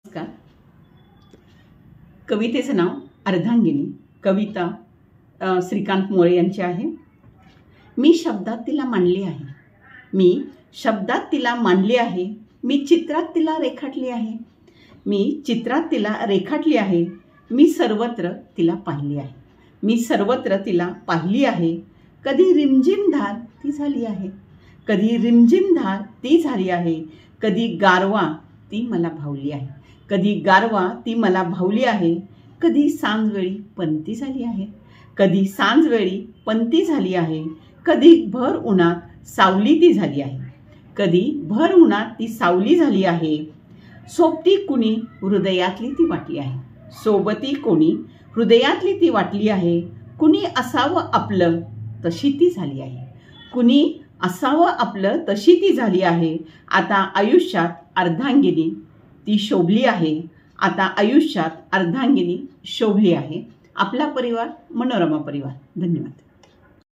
नमस्कार. कवितेचं नाव अर्धांगिनी. कविता श्रीकांत मोरे यांची आहे. मी शब्दात तिला मांडली आहे, मी शब्दात तिला मांडली आहे, मी चित्रात तिला रेखाटली आहे, मी चित्रात तिला रेखाटली आहे, मी सर्वत्र तिला पाहिली आहे, मी सर्वत्र तिला पाहिली आहे. कधी रिमझिम धार ती झाली आहे, कधी रिमझिम धार ती झाली आहे, कधी गारवा ती मला भावली आहे, कधी गारवा ती मला भावली आहे. कधी सांजवेळी पंती झाली आहे, कधी सांजवेळी पंती झाली आहे, कधी भर उन्हात सावली ती झाली आहे, कधी भर उन्हात ती सावली झाली आहे. सोबती कुणी हृदयातली ती वाटली आहे, सोबती कोणी हृदयातली ती वाटली आहे. कुणी असावं आपलं तशी ती झाली आहे, कुणी असावं आपलं तशी ती झाली आहे. आता आयुष्यात अर्धांगिनी ती शोभली आहे, आता आयुष्यात अर्धांगिनी शोभली आहे. आपला परिवार, मनोरमा परिवार. धन्यवाद.